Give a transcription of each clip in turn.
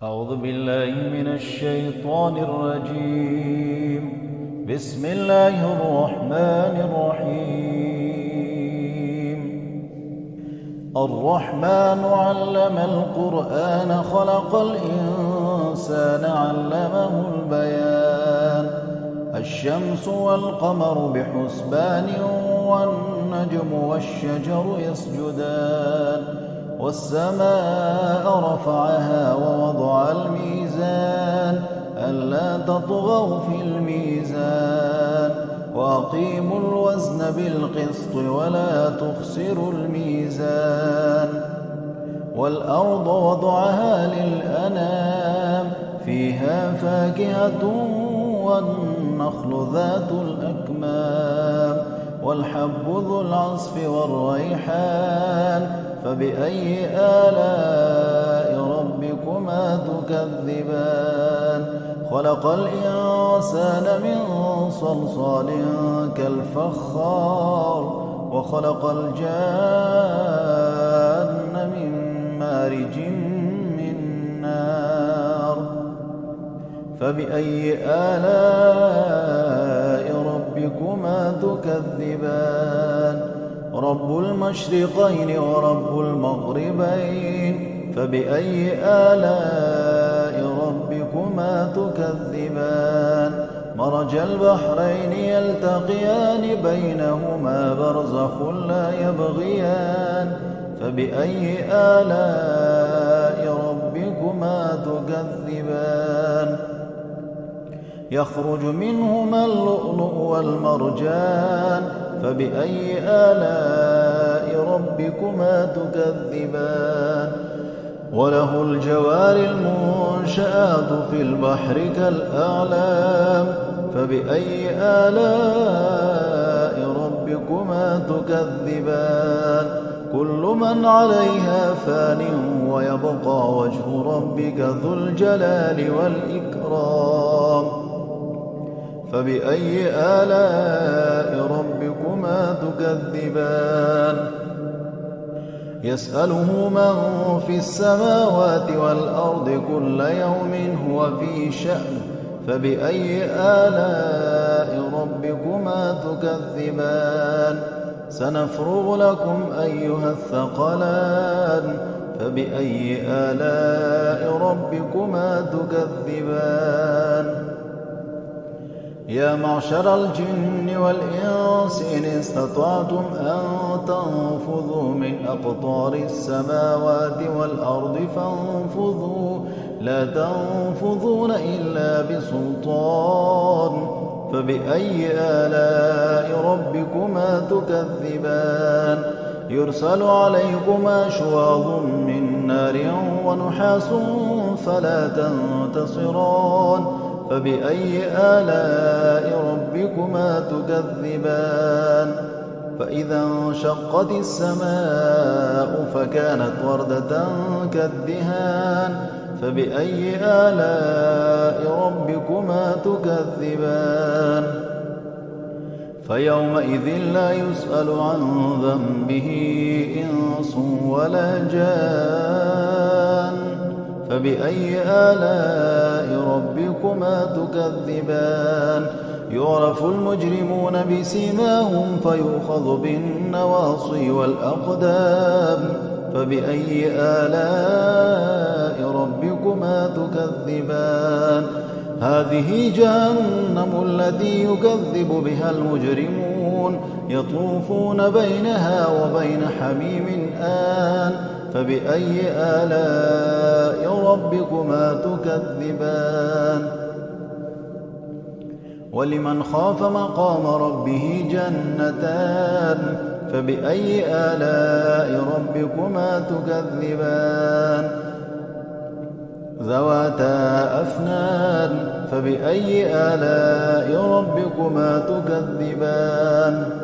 أعوذ بالله من الشيطان الرجيم. بسم الله الرحمن الرحيم. الرحمن علم القرآن خلق الإنسان علمه البيان. الشمس والقمر بحسبان والنجم والشجر يسجدان والسماء رفعها ووضع الميزان ألا تطغوا في الميزان وأقيموا الوزن بالقسط ولا تخسروا الميزان والأرض وضعها للأنام فيها فاكهة والنخل ذات الأكمام والحب ذو العصف والريحان فبأي آلاء ربكما تكذبان خلق الإنسان من صلصال كالفخار وخلق الجان من مارج من نار فبأي آلاء ربكما تكذبان رب المشرقين ورب المغربين فبأي آلاء ربكما تكذبان مرج البحرين يلتقيان بينهما برزخ لا يبغيان فبأي آلاء ربكما تكذبان يخرج منهما اللؤلؤ والمرجان فبأي آلاء ربكما تكذبان وله الجوار المنشآت في البحر كالأعلام فبأي آلاء ربكما تكذبان كل من عليها فان ويبقى وجه ربك ذو الجلال والإكرام فبأي آلاء ربكما تكذبان يسأله من في السماوات والأرض كل يوم هو في شأن فبأي آلاء ربكما تكذبان سنفرغ لكم أيها الثقلان فبأي آلاء ربكما تكذبان يا معشر الجن والإنس إن استطعتم أن تنفذوا من أقطار السماوات والأرض فانفذوا لا تنفذون إلا بسلطان فبأي آلاء ربكما تكذبان يرسل عليكما شواظ من نار ونحاس فلا تنتصران فبأي آلاء ربكما تكذبان فإذا انشقت السماء فكانت وردة كالدهان فبأي آلاء ربكما تكذبان فيومئذ لا يسأل عن ذنبه إنس ولا جان فبأي آلاء ربكما تكذبان يعرف المجرمون بسيماهم فيؤخذ بالنواصي والأقدام فبأي آلاء ربكما تكذبان هذه جهنم التي يكذب بها المجرمون يطوفون بينها وبين حميم آن فبأي آلاء ربكما تكذبان ولمن خاف مقام ربه جنتان فبأي آلاء ربكما تكذبان ذواتا أفنان فبأي آلاء ربكما تكذبان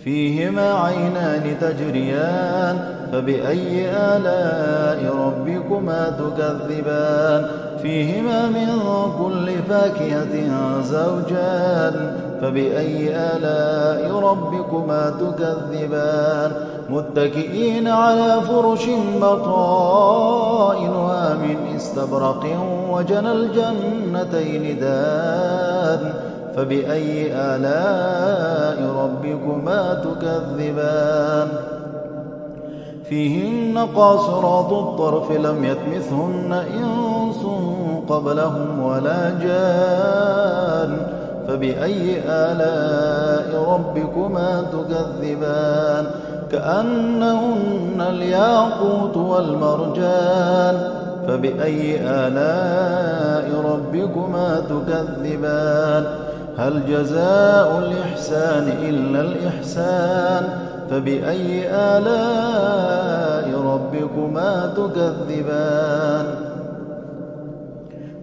فيهما عينان تجريان فبأي آلاء ربكما تكذبان فيهما من كل فاكهة زوجان فبأي آلاء ربكما تكذبان متكئين على فرش بطائنها من استبرق وجنى الجنتين دان فبأي آلاء ربكما تكذبان فيهن قاصرات الطرف لم يطمثهن إنس قبلهم ولا جان فبأي آلاء ربكما تكذبان كأنهن الياقوت والمرجان فبأي آلاء ربكما تكذبان هل جزاء الإحسان إلا الإحسان فبأي آلاء ربكما تكذبان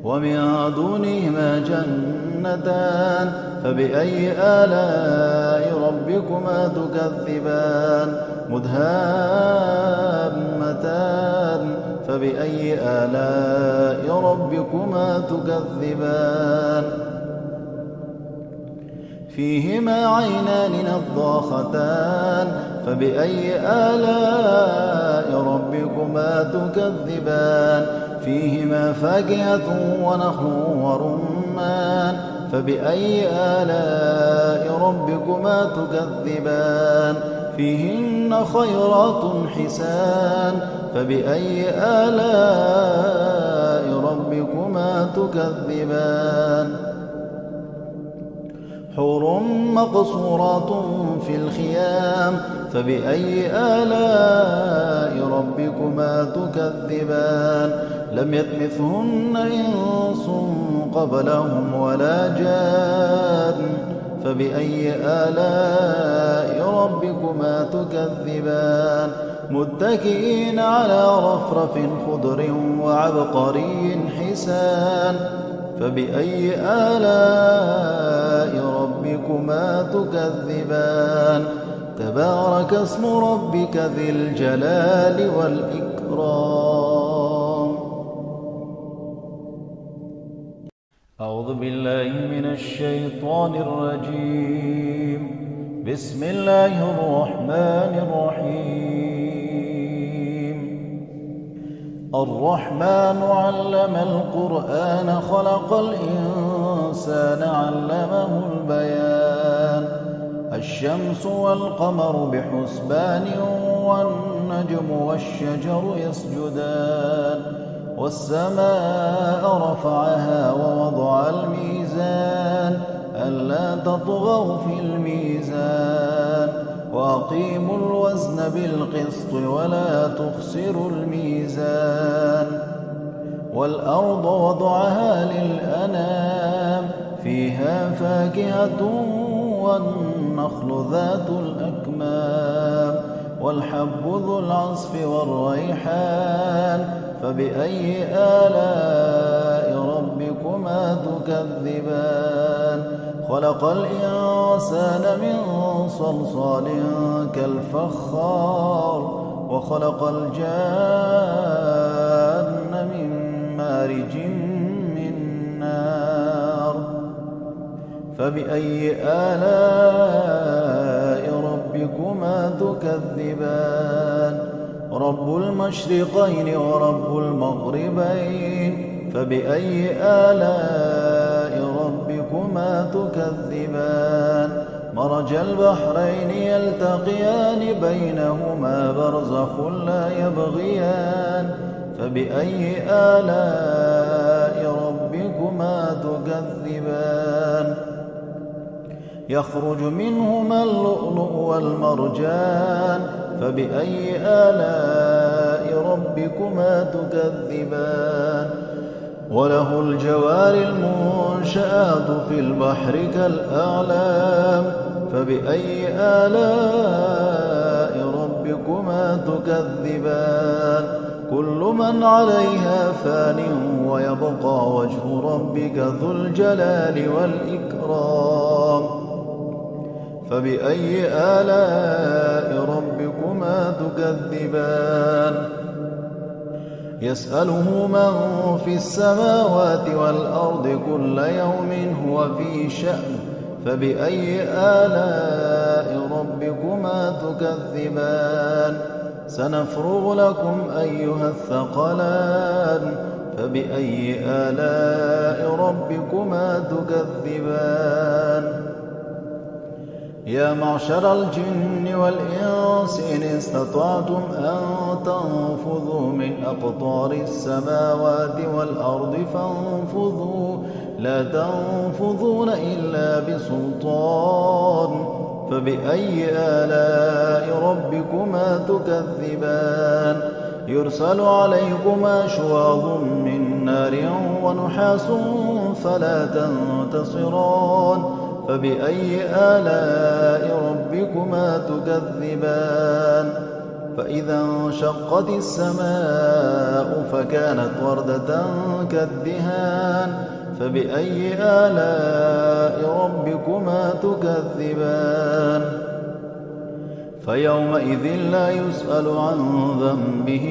ومن دونهما جنتان فبأي آلاء ربكما تكذبان مدهامتان فبأي آلاء ربكما تكذبان فيهما عينان نضاختان فبأي آلاء ربكما تكذبان فيهما فاكهة ونخل ورمان فبأي آلاء ربكما تكذبان فيهن خيرات حسان فبأي آلاء ربكما تكذبان حور مقصورات في الخيام فبأي آلاء ربكما تكذبان لم يطمثهن إنس قبلهم ولا جان فبأي آلاء ربكما تكذبان متكئين على رفرف خضر وعبقري حسان فبأي آلاء ربكما تكذبان تبارك اسم ربك ذي الجلال والإكرام أعوذ بالله من الشيطان الرجيم بسم الله الرحمن الرحيم الرحمن علم القرآن خلق الإنسان علمه البيان الشمس والقمر بحسبان والنجم والشجر يسجدان والسماء رفعها ووضع الميزان ألا تطغوا في الميزان وأقيموا الوزن بالقسط ولا تخسروا الميزان والأرض وضعها للأنام فيها فاكهة والنخل ذات الأكمام والحب ذو العصف والريحان فبأي آلاء ربكما تكذبان خلق الإنسان من صلصال كالفخار وخلق الجان من مارج من نار فبأي آلاء ربكما تكذبان رب المشرقين ورب المغربين فبأي آلاء ربكما تكذبان مرج البحرين يلتقيان بينهما برزخ لا يبغيان فبأي آلاء ربكما تكذبان يخرج منهما اللؤلؤ والمرجان فبأي آلاء ربكما تكذبان وله الجوار المنشآت في البحر كالأعلام فبأي آلاء ربكما تكذبان كل من عليها فان ويبقى وجه ربك ذو الجلال والإكرام فبأي آلاء ربكما تكذبان يسأله من في السماوات والأرض كل يوم هو في شأن فبأي آلاء ربكما تكذبان سنفرغ لكم أيها الثقلان فبأي آلاء ربكما تكذبان يا معشر الجن والإنس إن استطعتم أن تنفذوا من أقطار السماوات والأرض فانفذوا لا تنفذون إلا بسلطان فبأي آلاء ربكما تكذبان يرسل عليكما شواظ من نار ونحاس فلا تنتصران فبأي آلاء ربكما تكذبان فإذا انشقت السماء فكانت وردة كالدهان فبأي آلاء ربكما تكذبان فيومئذ لا يسأل عن ذنبه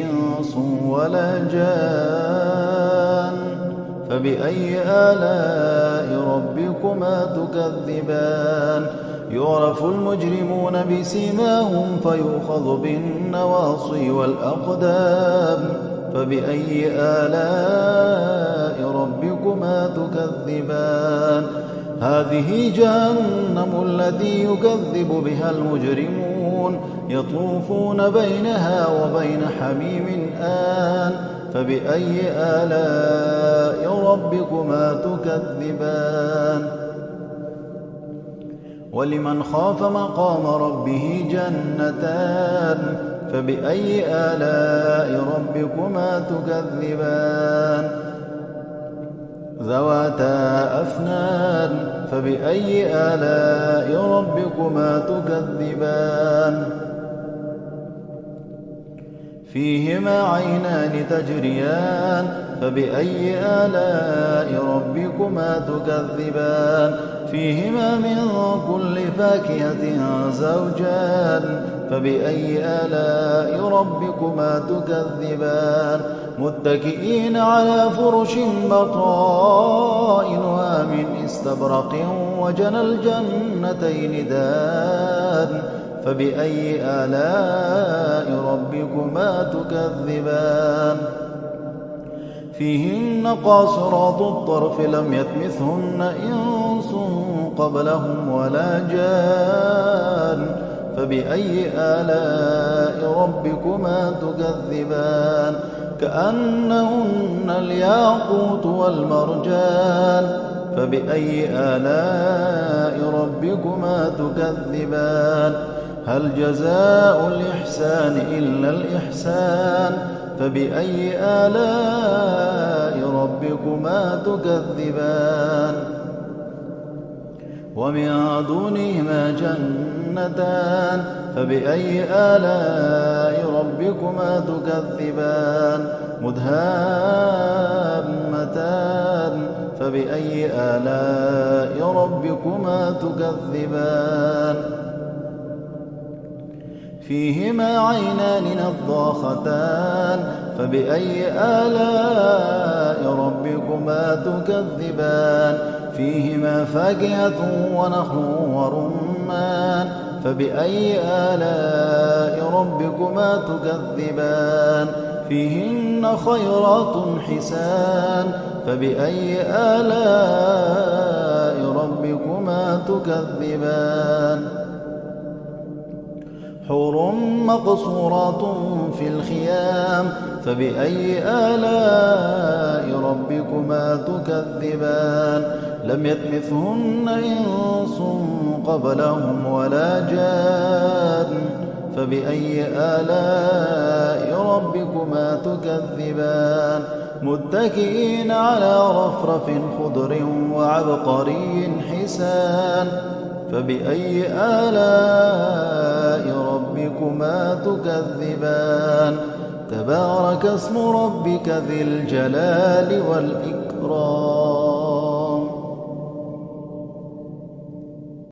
إنس ولا جان فبأي آلاء ربكما تكذبان يعرف المجرمون بسيماهم فيؤخذ بالنواصي والأقدام فبأي آلاء ربكما تكذبان هذه جهنم التي يكذب بها المجرمون يطوفون بينها وبين حميم آن فبأي آلاء ربكما تكذبان ولمن خاف مقام ربه جنتان فبأي آلاء ربكما تكذبان ذواتا أفنان فبأي آلاء ربكما تكذبان فيهما عينان تجريان فبأي آلاء ربكما تكذبان فيهما من كل فاكهة زوجان فبأي آلاء ربكما تكذبان متكئين على فرش بطائنها من استبرق وجنى الجنتين دان فبأي آلاء ربكما تكذبان فيهن قاصرات الطرف لم يطمثهن إنس قبلهم ولا جان فبأي آلاء ربكما تكذبان كأنهن الياقوت والمرجان فبأي آلاء ربكما تكذبان هل جزاء الإحسان إلا الإحسان فبأي آلاء ربكما تكذبان ومن دونهما جنتان فبأي آلاء ربكما تكذبان مدهامتان فبأي آلاء ربكما تكذبان فيهما عينان نضاختان فبأي آلاء ربكما تكذبان فيهما فاكهة ونخل ورمان فبأي آلاء ربكما تكذبان فيهن خيرات حسان فبأي آلاء ربكما تكذبان حور مقصورات في الخيام فبأي آلاء ربكما تكذبان لم يطمثهن إنس قبلهم ولا جان فبأي آلاء ربكما تكذبان متكئين على رفرف خضر وعبقري حسان فبأي آلاء ربكما تكذبان تبارك اسم ربك ذي الجلال والإكرام